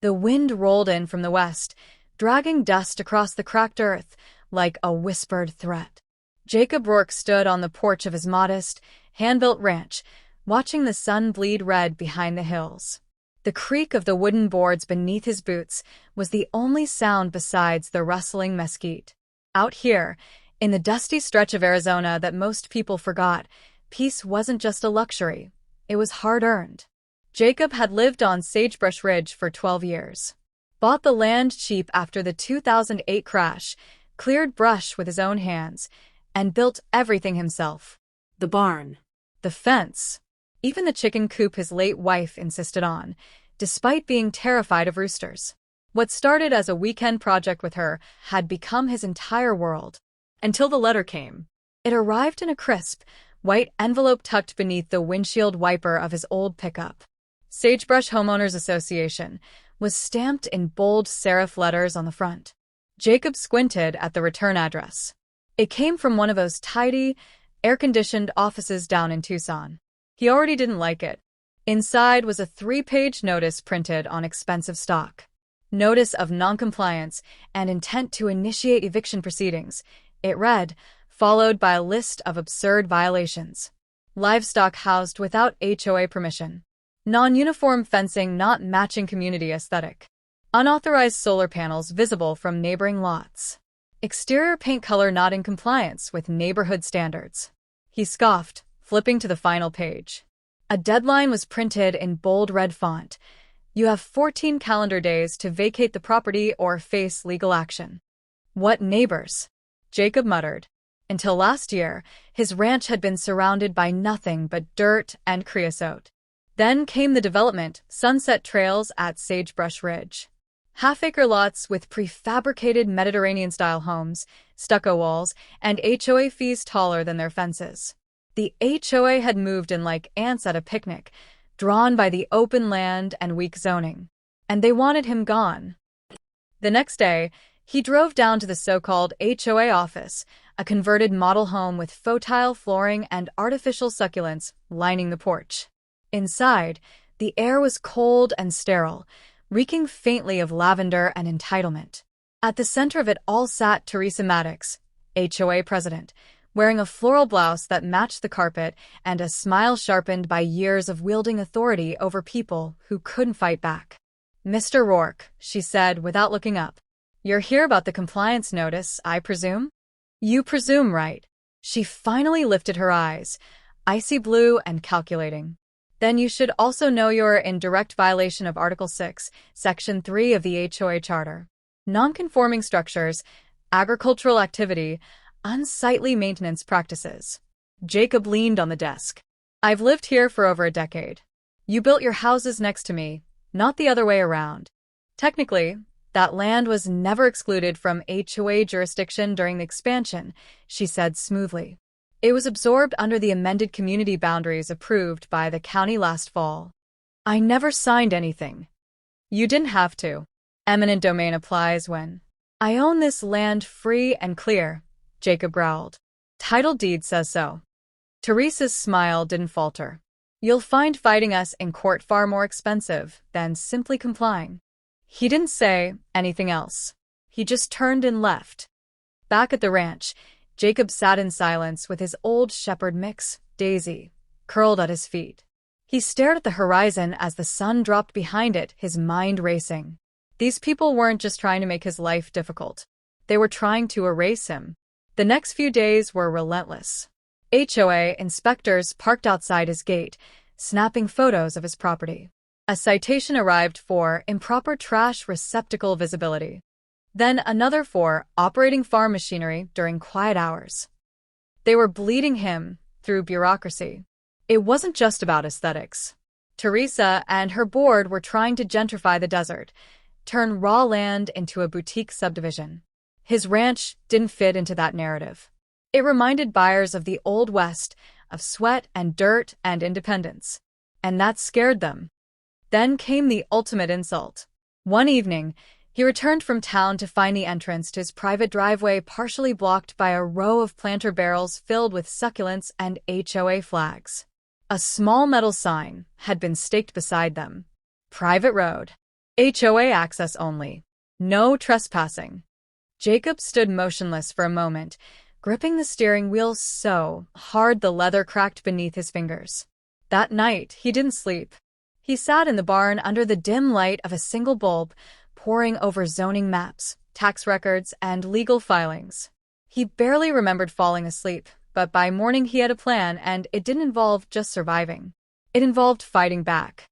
The wind rolled in from the west, dragging dust across the cracked earth like a whispered threat. Jacob Rourke stood on the porch of his modest, hand-built ranch, watching the sun bleed red behind the hills. The creak of the wooden boards beneath his boots was the only sound besides the rustling mesquite. Out here, in the dusty stretch of Arizona that most people forgot, peace wasn't just a luxury. It was hard-earned. Jacob had lived on Sagebrush Ridge for 12 years. Bought the land cheap after the 2008 crash, cleared brush with his own hands, and built everything himself. The barn. The fence. Even the chicken coop his late wife insisted on, despite being terrified of roosters. What started as a weekend project with her had become his entire world. Until the letter came. It arrived in a crisp, white envelope tucked beneath the windshield wiper of his old pickup. Sagebrush Homeowners Association was stamped in bold serif letters on the front. Jacob squinted at the return address. It came from one of those tidy, air-conditioned offices down in Tucson. He already didn't like it. Inside was a 3-page notice printed on expensive stock. Notice of noncompliance and intent to initiate eviction proceedings, it read, followed by a list of absurd violations. Livestock housed without HOA permission. Non-uniform fencing not matching community aesthetic. Unauthorized solar panels visible from neighboring lots. Exterior paint color not in compliance with neighborhood standards. He scoffed, flipping to the final page. A deadline was printed in bold red font. You have 14 calendar days to vacate the property or face legal action. What neighbors? Jacob muttered. Until last year, his ranch had been surrounded by nothing but dirt and creosote. Then came the development, Sunset Trails at Sagebrush Ridge. Half-acre lots with prefabricated Mediterranean-style homes, stucco walls, and HOA fees taller than their fences. The HOA had moved in like ants at a picnic, drawn by the open land and weak zoning. And they wanted him gone. The next day, he drove down to the so-called HOA office, a converted model home with faux tile flooring and artificial succulents lining the porch. Inside, the air was cold and sterile, reeking faintly of lavender and entitlement. At the center of it all sat Teresa Maddox, HOA president, wearing a floral blouse that matched the carpet and a smile sharpened by years of wielding authority over people who couldn't fight back. "Mr. Rourke," she said without looking up. "You're here about the compliance notice, I presume?" "You presume right." She finally lifted her eyes, icy blue and calculating. "Then you should also know you're in direct violation of Article 6, Section 3 of the HOA Charter. Non-conforming structures, agricultural activity, unsightly maintenance practices." Jacob leaned on the desk. "I've lived here for over a decade. You built your houses next to me, not the other way around. Technically, that land was never excluded from HOA jurisdiction during the expansion," she said smoothly. "It was absorbed under the amended community boundaries approved by the county last fall. I never signed anything." "You didn't have to. Eminent domain applies when—" "I own this land free and clear," Jacob growled. "Title deed says so." Teresa's smile didn't falter. "You'll find fighting us in court far more expensive than simply complying." He didn't say anything else. He just turned and left. Back at the ranch, Jacob sat in silence with his old shepherd mix, Daisy, curled at his feet. He stared at the horizon as the sun dropped behind it, his mind racing. These people weren't just trying to make his life difficult. They were trying to erase him. The next few days were relentless. HOA inspectors parked outside his gate, snapping photos of his property. A citation arrived for improper trash receptacle visibility. Then another for operating farm machinery during quiet hours. They were bleeding him through bureaucracy. It wasn't just about aesthetics. Teresa and her board were trying to gentrify the desert, turn raw land into a boutique subdivision. His ranch didn't fit into that narrative. It reminded buyers of the Old West, of sweat and dirt and independence. And that scared them. Then came the ultimate insult. One evening, he returned from town to find the entrance to his private driveway partially blocked by a row of planter barrels filled with succulents and HOA flags. A small metal sign had been staked beside them. "Private road." HOA access only. No trespassing. Jacob stood motionless for a moment, gripping the steering wheel so hard the leather cracked beneath his fingers. That night, he didn't sleep. He sat in the barn under the dim light of a single bulb, poring over zoning maps, tax records, and legal filings. He barely remembered falling asleep, but by morning he had a plan, and it didn't involve just surviving. It involved fighting back.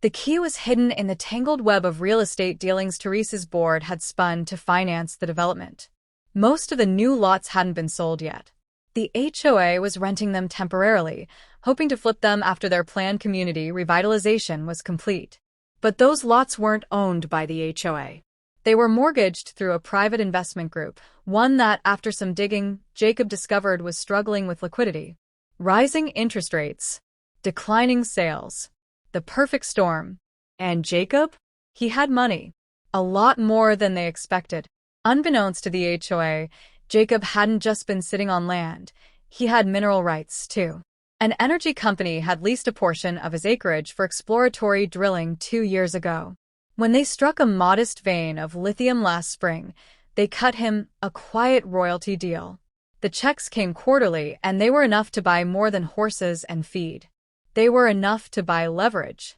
The key was hidden in the tangled web of real estate dealings Teresa's board had spun to finance the development. Most of the new lots hadn't been sold yet. The HOA was renting them temporarily, hoping to flip them after their planned community revitalization was complete. But those lots weren't owned by the HOA. They were mortgaged through a private investment group, one that, after some digging, Jacob discovered was struggling with liquidity. Rising interest rates, declining sales, the perfect storm. And Jacob? He had money. A lot more than they expected. Unbeknownst to the HOA, Jacob hadn't just been sitting on land. He had mineral rights, too. An energy company had leased a portion of his acreage for exploratory drilling 2 years ago. When they struck a modest vein of lithium last spring, they cut him a quiet royalty deal. The checks came quarterly, and they were enough to buy more than horses and feed. They were enough to buy leverage.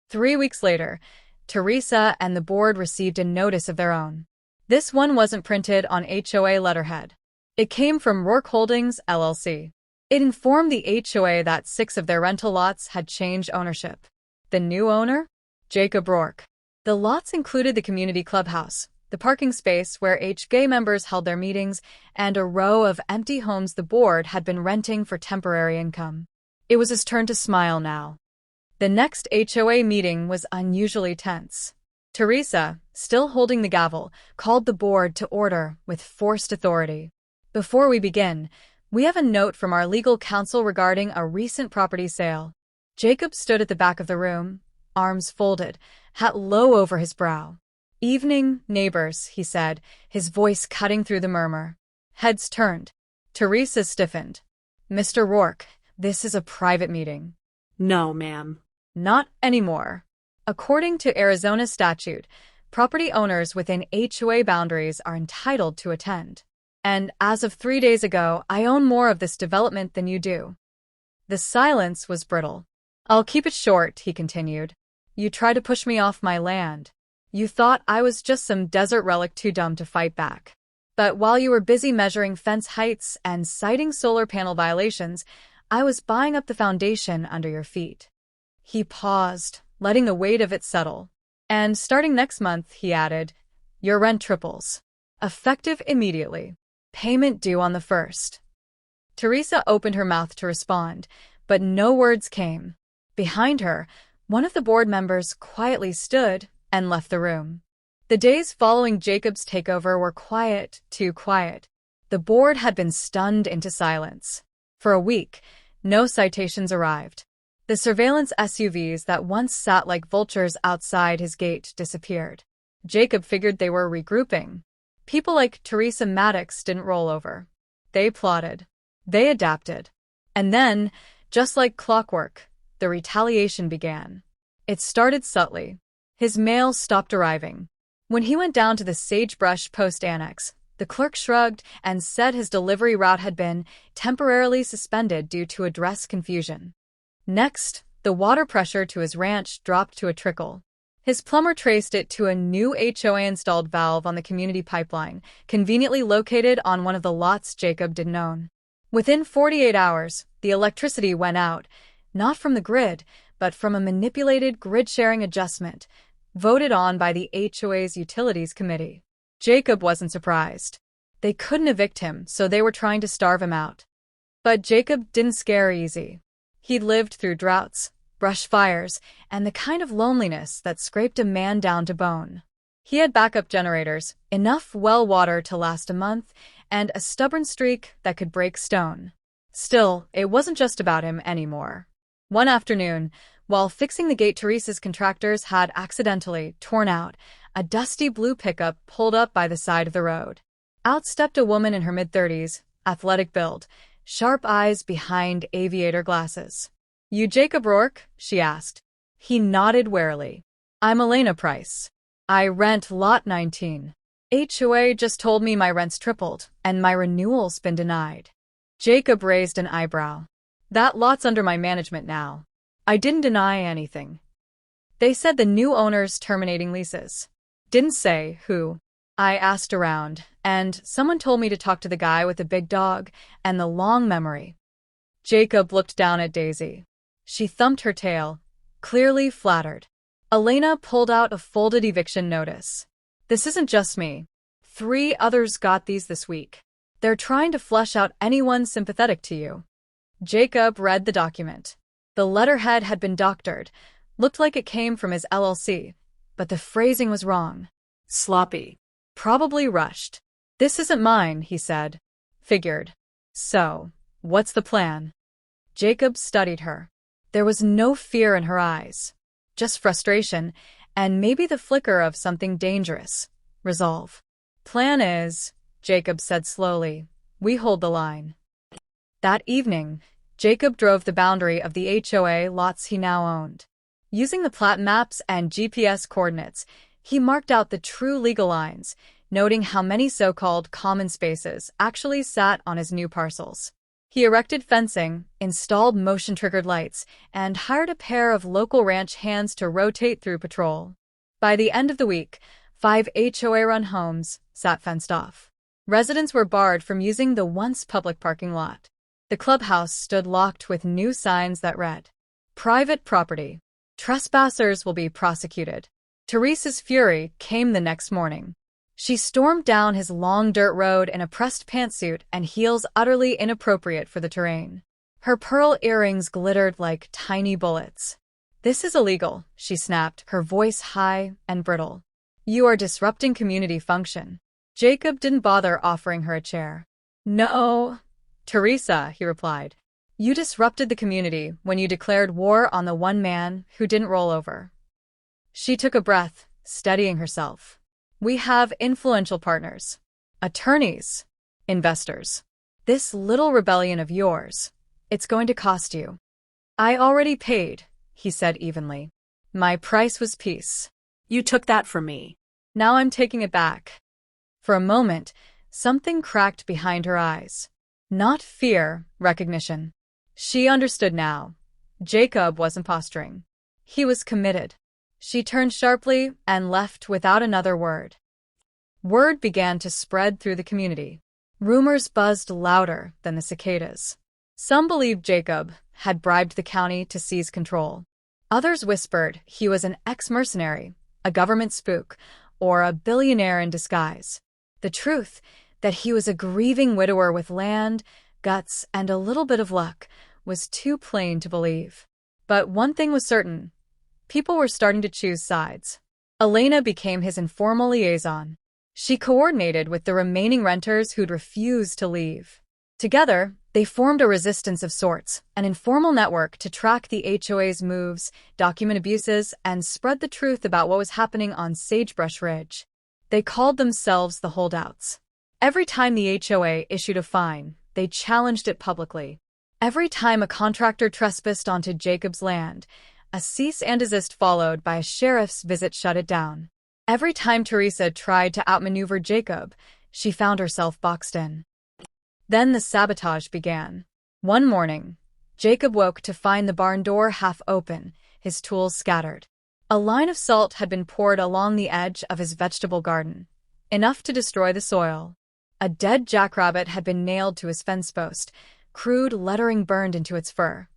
3 weeks later, Teresa and the board received a notice of their own. This one wasn't printed on HOA letterhead. It came from Rourke Holdings, LLC. It informed the HOA that 6 of their rental lots had changed ownership. The new owner? Jacob Rourke. The lots included the community clubhouse, the parking space where HOA members held their meetings, and a row of empty homes the board had been renting for temporary income. It was his turn to smile now. The next HOA meeting was unusually tense. Teresa, still holding the gavel, called the board to order with forced authority. Before we begin, we have a note from our legal counsel regarding a recent property sale. Jacob stood at the back of the room, arms folded, hat low over his brow. "Evening, neighbors," he said, his voice cutting through the murmur. Heads turned. Teresa stiffened. "Mr. Rourke, this is a private meeting." "No, ma'am." "Not anymore. According to Arizona statute, property owners within HOA boundaries are entitled to attend. And as of 3 days ago, I own more of this development than you do." The silence was brittle. "I'll keep it short," he continued. "You tried to push me off my land. You thought I was just some desert relic too dumb to fight back. But while you were busy measuring fence heights and citing solar panel violations, I was buying up the foundation under your feet." He paused, letting the weight of it settle. "And starting next month," he added, "your rent triples. Effective immediately. Payment due on the 1st. Teresa opened her mouth to respond, but no words came. Behind her, one of the board members quietly stood and left the room. The days following Jacob's takeover were quiet, too quiet. The board had been stunned into silence. For a week, no citations arrived. The surveillance SUVs that once sat like vultures outside his gate disappeared. Jacob figured they were regrouping. People like Teresa Maddox didn't roll over. They plotted. They adapted. And then, just like clockwork, the retaliation began. It started subtly. His mail stopped arriving. When he went down to the Sagebrush Post Annex, the clerk shrugged and said his delivery route had been temporarily suspended due to address confusion. Next, the water pressure to his ranch dropped to a trickle. His plumber traced it to a new HOA-installed valve on the community pipeline, conveniently located on one of the lots Jacob didn't own. Within 48 hours, the electricity went out, not from the grid, but from a manipulated grid-sharing adjustment, voted on by the HOA's Utilities Committee. Jacob wasn't surprised. They couldn't evict him, so they were trying to starve him out. But Jacob didn't scare easy. He'd lived through droughts, brush fires, and the kind of loneliness that scraped a man down to bone. He had backup generators, enough well water to last a month, and a stubborn streak that could break stone. Still, it wasn't just about him anymore. One afternoon, while fixing the gate Teresa's contractors had accidentally torn out, a dusty blue pickup pulled up by the side of the road. Out stepped a woman in her mid-30s, athletic build, sharp eyes behind aviator glasses. "You Jacob Rourke?" she asked. He nodded warily. I'm Elena Price. I rent Lot 19. HOA just told me my rent's tripled, and my renewal's been denied. Jacob raised an eyebrow. That lot's under my management now. I didn't deny anything. They said the new owner's terminating leases. Didn't say who. I asked around, and someone told me to talk to the guy with the big dog and the long memory. Jacob looked down at Daisy. She thumped her tail, clearly flattered. Elena pulled out a folded eviction notice. This isn't just me. 3 others got these this week. They're trying to flush out anyone sympathetic to you. Jacob read the document. The letterhead had been doctored, looked like it came from his LLC, but the phrasing was wrong. Sloppy. Probably rushed. This isn't mine, he said. Figured. So, what's the plan? Jacob studied her. There was no fear in her eyes. Just frustration, and maybe the flicker of something dangerous. Resolve. Plan is, Jacob said slowly, we hold the line. That evening, Jacob drove the boundary of the HOA lots he now owned. Using the plat maps and GPS coordinates, he marked out the true legal lines, noting how many so-called common spaces actually sat on his new parcels. He erected fencing, installed motion-triggered lights, and hired a pair of local ranch hands to rotate through patrol. By the end of the week, 5 HOA-run homes sat fenced off. Residents were barred from using the once public parking lot. The clubhouse stood locked with new signs that read, "Private property. Trespassers will be prosecuted." Teresa's fury came the next morning. She stormed down his long dirt road in a pressed pantsuit and heels utterly inappropriate for the terrain. Her pearl earrings glittered like tiny bullets. "This is illegal," she snapped, her voice high and brittle. "You are disrupting community function." Jacob didn't bother offering her a chair. "No, Teresa," he replied. "You disrupted the community when you declared war on the one man who didn't roll over." She took a breath, steadying herself. "We have influential partners. Attorneys. Investors. This little rebellion of yours, it's going to cost you." "I already paid," he said evenly. "My price was peace. You took that from me. Now I'm taking it back." For a moment, something cracked behind her eyes. Not fear, recognition. She understood now. Jacob wasn't posturing. He was committed. She turned sharply and left without another word. Word began to spread through the community. Rumors buzzed louder than the cicadas. Some believed Jacob had bribed the county to seize control. Others whispered he was an ex-mercenary, a government spook, or a billionaire in disguise. The truth, that he was a grieving widower with land, guts, and a little bit of luck, was too plain to believe. But one thing was certain. People were starting to choose sides. Elena became his informal liaison. She coordinated with the remaining renters who'd refused to leave. Together, they formed a resistance of sorts, an informal network to track the HOA's moves, document abuses, and spread the truth about what was happening on Sagebrush Ridge. They called themselves the holdouts. Every time the HOA issued a fine, they challenged it publicly. Every time a contractor trespassed onto Jacob's land, a cease and desist followed by a sheriff's visit shut it down. Every time Teresa tried to outmaneuver Jacob, she found herself boxed in. Then the sabotage began. One morning, Jacob woke to find the barn door half open, his tools scattered. A line of salt had been poured along the edge of his vegetable garden, enough to destroy the soil. A dead jackrabbit had been nailed to his fence post, crude lettering burned into its fur.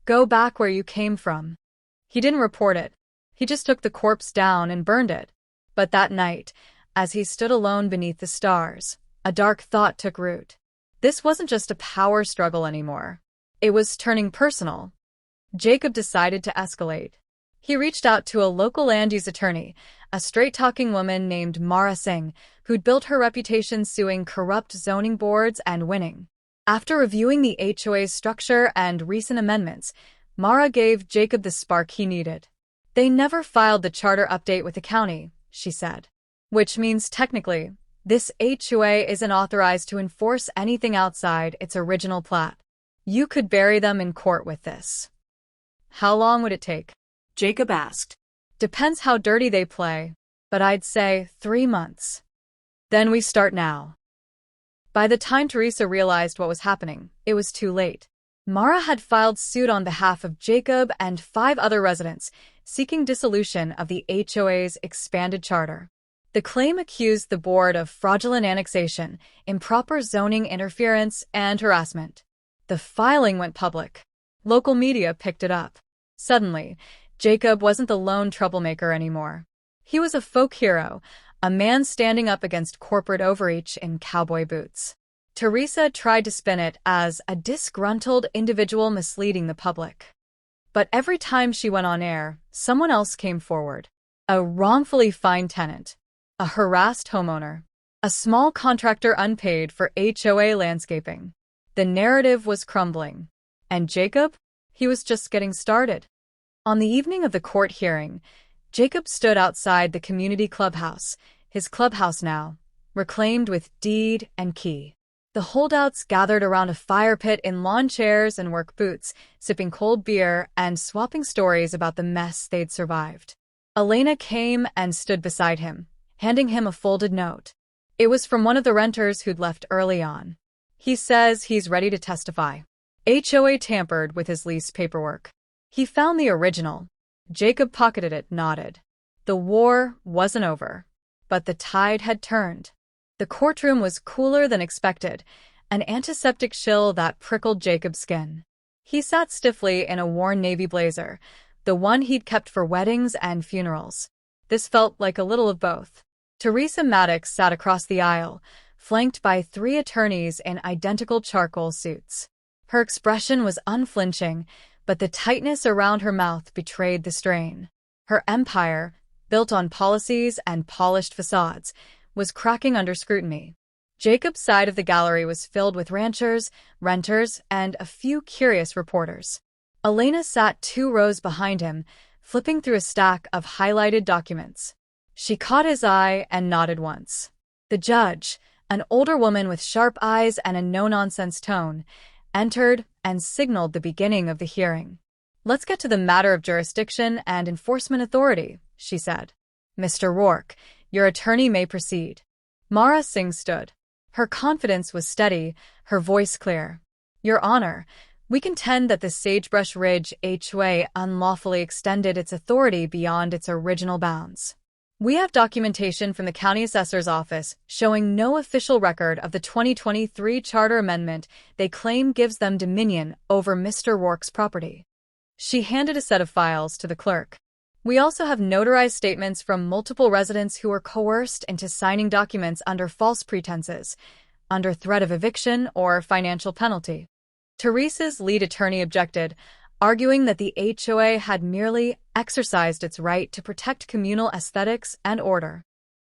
"Go back where you came from." He didn't report it. He just took the corpse down and burned it. But that night, as he stood alone beneath the stars, a dark thought took root. This wasn't just a power struggle anymore. It was turning personal. Jacob decided to escalate. He reached out to a local land-use attorney, a straight-talking woman named Mara Singh, who'd built her reputation suing corrupt zoning boards and winning. After reviewing the HOA's structure and recent amendments, Mara gave Jacob the spark he needed. "They never filed the charter update with the county," she said. "Which means technically, this HOA isn't authorized to enforce anything outside its original plat. You could bury them in court with this." "How long would it take?" Jacob asked. Depends how dirty they play, but I'd say 3 months. Then we start now. By the time Teresa realized what was happening, it was too late. Mara had filed suit on behalf of Jacob and 5 other residents, seeking dissolution of the HOA's expanded charter. The claim accused the board of fraudulent annexation, improper zoning interference, and harassment. The filing went public. Local media picked it up. Suddenly, Jacob wasn't the lone troublemaker anymore. He was a folk hero, a man standing up against corporate overreach in cowboy boots. Teresa tried to spin it as a disgruntled individual misleading the public. But every time she went on air, someone else came forward. A wrongfully fined tenant, a harassed homeowner, a small contractor unpaid for HOA landscaping. The narrative was crumbling. And Jacob? He was just getting started. On the evening of the court hearing, Jacob stood outside the community clubhouse, his clubhouse now, reclaimed with deed and key. The holdouts gathered around a fire pit in lawn chairs and work boots, sipping cold beer and swapping stories about the mess they'd survived. Elena came and stood beside him, handing him a folded note. It was from one of the renters who'd left early on. He says he's ready to testify. HOA tampered with his lease paperwork. He found the original. Jacob pocketed it, nodded. The war wasn't over, but the tide had turned. The courtroom was cooler than expected, an antiseptic chill that prickled Jacob's skin. He sat stiffly in a worn navy blazer, the one he'd kept for weddings and funerals. This felt like a little of both. Teresa Maddox sat across the aisle, flanked by 3 attorneys in identical charcoal suits. Her expression was unflinching, but the tightness around her mouth betrayed the strain. Her empire, built on policies and polished facades, was cracking under scrutiny. Jacob's side of the gallery was filled with ranchers, renters, and a few curious reporters. Elena sat 2 rows behind him, flipping through a stack of highlighted documents. She caught his eye and nodded once. The judge, an older woman with sharp eyes and a no-nonsense tone, entered and signaled the beginning of the hearing. "Let's get to the matter of jurisdiction and enforcement authority," she said. "Mr. Rourke, your attorney may proceed." Mara Singh stood. Her confidence was steady, her voice clear. "Your Honor, we contend that the Sagebrush Ridge HOA unlawfully extended its authority beyond its original bounds. We have documentation from the County Assessor's Office showing no official record of the 2023 Charter Amendment they claim gives them dominion over Mr. Rourke's property." She handed a set of files to the clerk. "We also have notarized statements from multiple residents who were coerced into signing documents under false pretenses, under threat of eviction or financial penalty." Teresa's lead attorney objected, arguing that the HOA had merely exercised its right to protect communal aesthetics and order.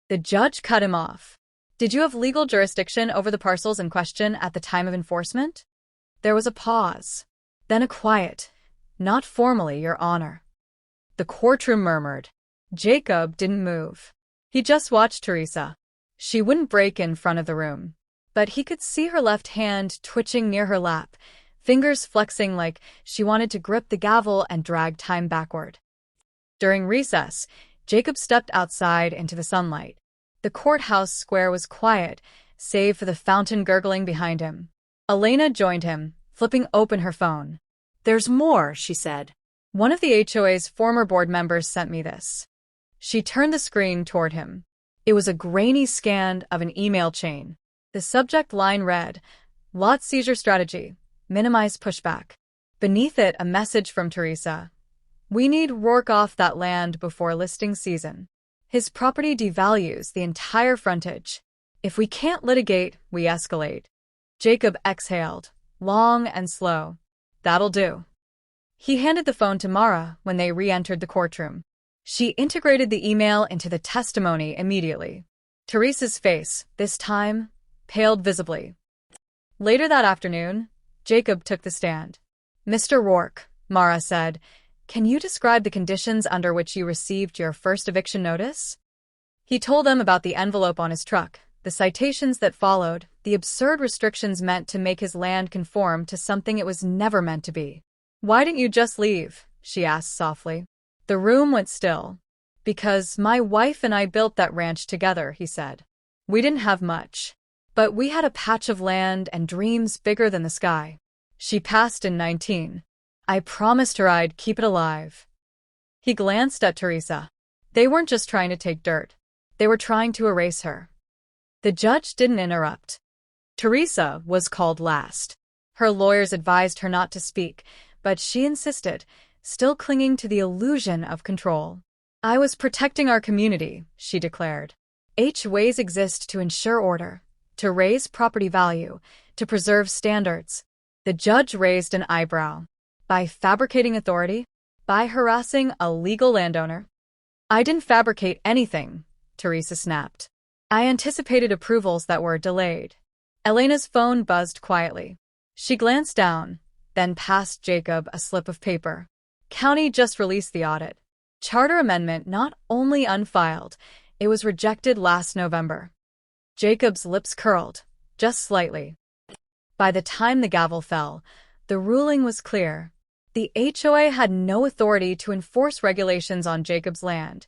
The judge cut him off. "Did you have legal jurisdiction over the parcels in question at the time of enforcement?" There was a pause, then a quiet, "Not formally, Your Honor." The courtroom murmured. Jacob didn't move. He just watched Teresa. She wouldn't break in front of the room, but he could see her left hand twitching near her lap, fingers flexing like she wanted to grip the gavel and drag time backward. During recess, Jacob stepped outside into the sunlight. The courthouse square was quiet, save for the fountain gurgling behind him. Elena joined him, flipping open her phone. "There's more," she said. "One of the HOA's former board members sent me this." She turned the screen toward him. It was a grainy scan of an email chain. The subject line read, "Lot seizure strategy. Minimize pushback." Beneath it, a message from Teresa. "We need Rourke off that land before listing season. His property devalues the entire frontage. If we can't litigate, we escalate." Jacob exhaled, long and slow. "That'll do." He handed the phone to Mara when they re-entered the courtroom. She integrated the email into the testimony immediately. Teresa's face, this time, paled visibly. Later that afternoon, Jacob took the stand. "Mr. Rourke," Mara said, "can you describe the conditions under which you received your first eviction notice?" He told them about the envelope on his truck, the citations that followed, the absurd restrictions meant to make his land conform to something it was never meant to be. "Why didn't you just leave?" she asked softly. The room went still. Because my wife and I built that ranch together, he said. We didn't have much, but we had a patch of land and dreams bigger than the sky. She passed in 19. I promised her I'd keep it alive. He glanced at Teresa. They weren't just trying to take dirt. They were trying to erase her. The judge didn't interrupt. Teresa was called last. Her lawyers advised her not to speak, but she insisted, still clinging to the illusion of control. I was protecting our community, she declared. HOAs exist to ensure order, to raise property value, to preserve standards. The judge raised an eyebrow. By fabricating authority? By harassing a legal landowner? I didn't fabricate anything, Teresa snapped. I anticipated approvals that were delayed. Elena's phone buzzed quietly. She glanced down, then passed Jacob a slip of paper. County just released the audit. Charter amendment not only unfiled, it was rejected last November. Jacob's lips curled, just slightly. By the time the gavel fell, the ruling was clear. The HOA had no authority to enforce regulations on Jacob's land,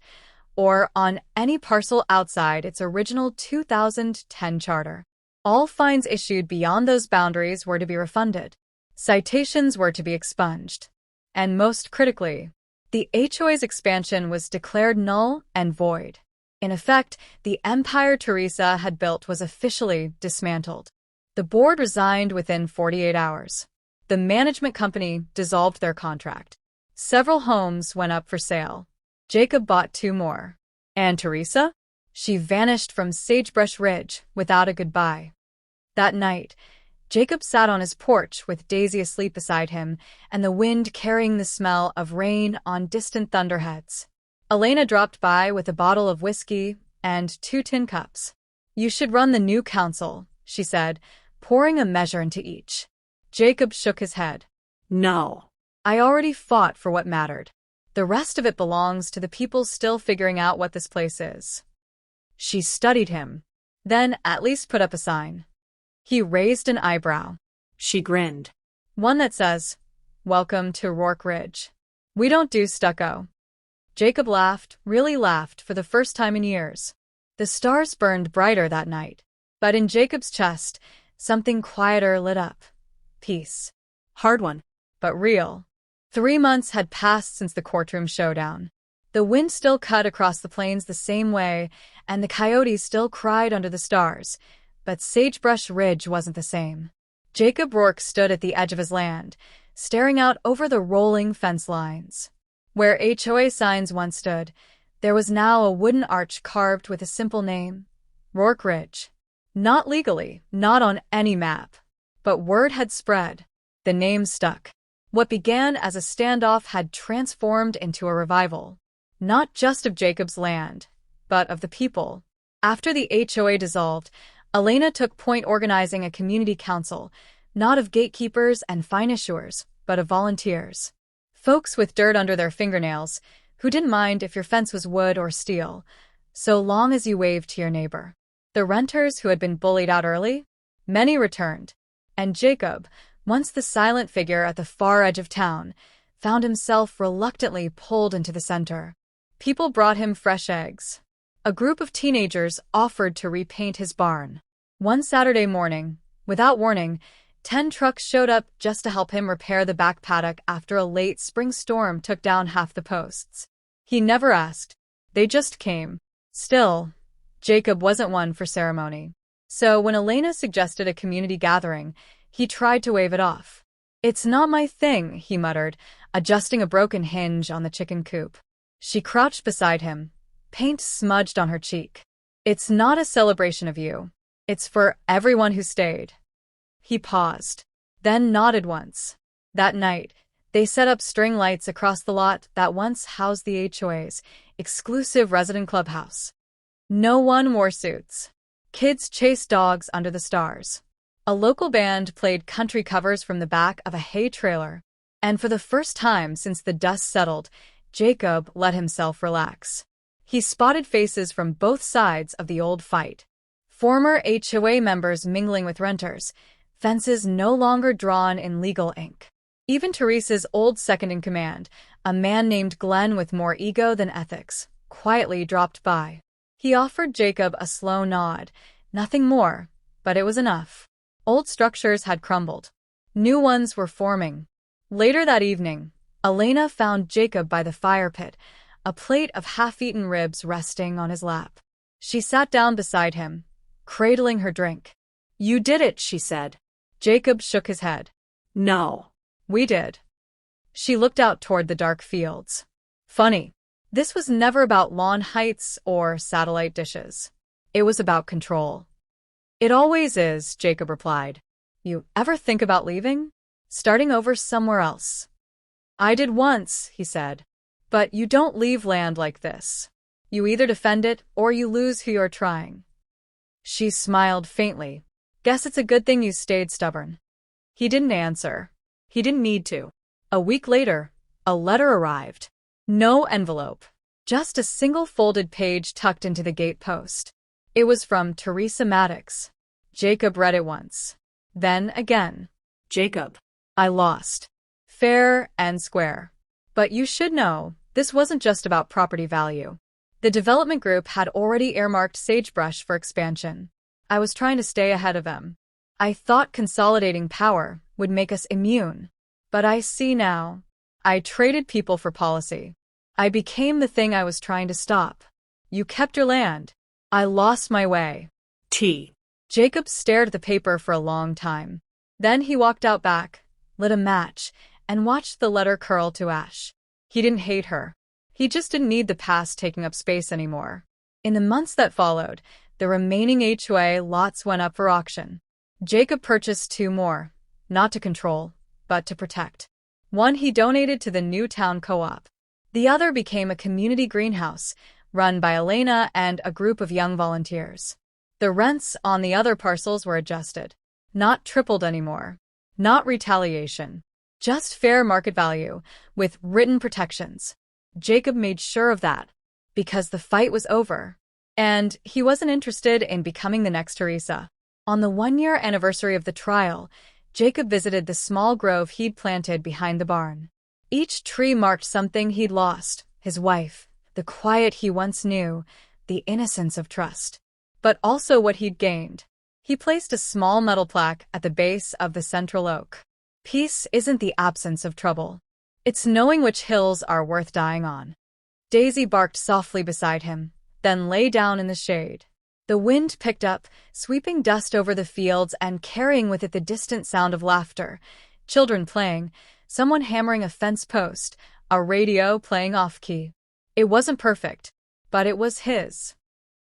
or on any parcel outside its original 2010 charter. All fines issued beyond those boundaries were to be refunded. Citations were to be expunged. And most critically, the HOA's expansion was declared null and void. In effect, the empire Teresa had built was officially dismantled. The board resigned within 48 hours. The management company dissolved their contract. Several homes went up for sale. Jacob bought 2 more. And Teresa? She vanished from Sagebrush Ridge without a goodbye. That night, Jacob sat on his porch with Daisy asleep beside him and the wind carrying the smell of rain on distant thunderheads. Elena dropped by with a bottle of whiskey and 2 tin cups. You should run the new council, she said, pouring a measure into each. Jacob shook his head. No. I already fought for what mattered. The rest of it belongs to the people still figuring out what this place is. She studied him. Then at least put up a sign. He raised an eyebrow. She grinned. One that says, Welcome to Rourke Ridge. We don't do stucco. Jacob laughed, really laughed for the first time in years. The stars burned brighter that night. But in Jacob's chest, something quieter lit up. Peace. Hard one, but real. 3 months had passed since the courtroom showdown. The wind still cut across the plains the same way, and the coyotes still cried under the stars. But Sagebrush Ridge wasn't the same. Jacob Rourke stood at the edge of his land, staring out over the rolling fence lines. Where HOA signs once stood, there was now a wooden arch carved with a simple name, Rourke Ridge. Not legally, not on any map. But word had spread. The name stuck. What began as a standoff had transformed into a revival. Not just of Jacob's land, but of the people. After the HOA dissolved, Elena took point organizing a community council, not of gatekeepers and fine issuers, but of volunteers. Folks with dirt under their fingernails, who didn't mind if your fence was wood or steel, so long as you waved to your neighbor. The renters who had been bullied out early? Many returned. And Jacob, once the silent figure at the far edge of town, found himself reluctantly pulled into the center. People brought him fresh eggs. A group of teenagers offered to repaint his barn. One Saturday morning, without warning, 10 trucks showed up just to help him repair the back paddock after a late spring storm took down half the posts. He never asked. They just came. Still, Jacob wasn't one for ceremony. So when Elena suggested a community gathering, he tried to wave it off. It's not my thing, he muttered, adjusting a broken hinge on the chicken coop. She crouched beside him, paint smudged on her cheek. It's not a celebration of you. It's for everyone who stayed. He paused, then nodded once. That night, they set up string lights across the lot that once housed the HOA's exclusive resident clubhouse. No one wore suits. Kids chased dogs under the stars. A local band played country covers from the back of a hay trailer. And for the first time since the dust settled, Jacob let himself relax. He spotted faces from both sides of the old fight. Former HOA members mingling with renters, fences no longer drawn in legal ink. Even Teresa's old second-in-command, a man named Glenn with more ego than ethics, quietly dropped by. He offered Jacob a slow nod. Nothing more, but it was enough. Old structures had crumbled. New ones were forming. Later that evening, Elena found Jacob by the fire pit, a plate of half-eaten ribs resting on his lap. She sat down beside him, cradling her drink. "You did it," she said. Jacob shook his head. "No. We did." She looked out toward the dark fields. Funny. This was never about lawn heights or satellite dishes. It was about control. "It always is," Jacob replied. "You ever think about leaving? Starting over somewhere else?" "I did once," he said. "But you don't leave land like this. You either defend it or you lose who you're trying." She smiled faintly. "Guess it's a good thing you stayed stubborn." He didn't answer. He didn't need to. A week later, a letter arrived. No envelope. Just a single folded page tucked into the gate post. It was from Teresa Maddox. Jacob read it once. Then again. "Jacob, I lost. Fair and square. But you should know, this wasn't just about property value. The development group had already earmarked sagebrush for expansion. I was trying to stay ahead of them. I thought consolidating power would make us immune. But I see now. I traded people for policy. I became the thing I was trying to stop. You kept your land. I lost my way." Jacob stared at the paper for a long time. Then he walked out back, lit a match, and watched the letter curl to ash. He didn't hate her. He just didn't need the past taking up space anymore. In the months that followed, the remaining HOA lots went up for auction. Jacob purchased 2 more, not to control, but to protect. One he donated to the new town co-op. The other became a community greenhouse, run by Elena and a group of young volunteers. The rents on the other parcels were adjusted. Not tripled anymore. Not retaliation. Just fair market value, with written protections. Jacob made sure of that, because the fight was over. And he wasn't interested in becoming the next Teresa. On the 1-year anniversary of the trial, Jacob visited the small grove he'd planted behind the barn. Each tree marked something he'd lost: his wife, the quiet he once knew, the innocence of trust. But also what he'd gained. He placed a small metal plaque at the base of the central oak. "Peace isn't the absence of trouble. It's knowing which hills are worth dying on." Daisy barked softly beside him, then lay down in the shade. The wind picked up, sweeping dust over the fields and carrying with it the distant sound of laughter. Children playing, someone hammering a fence post, a radio playing off-key. It wasn't perfect, but it was his.